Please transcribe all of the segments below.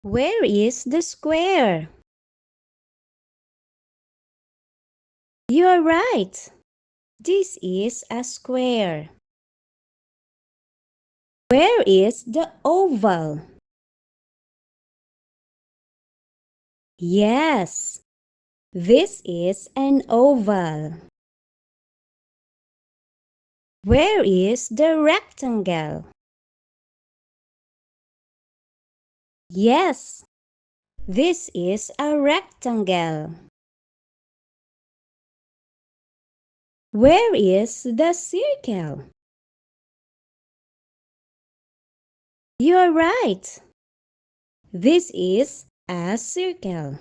Where is the square? You're right. This is a square. Where is the oval? Yes, this is an oval. Where is the rectangle? Yes, this is a rectangle. Where is the circle? You're right. This is a circle.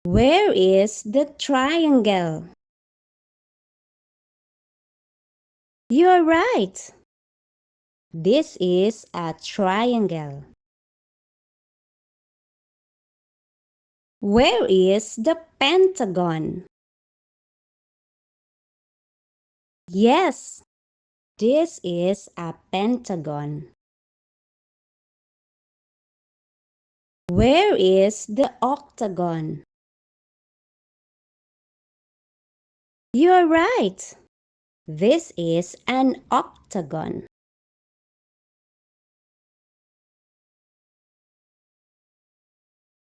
Where is the triangle? You're right. This is a triangle. Where is the pentagon? Yes, this is a pentagon. Where is the octagon? You're right. This is an octagon.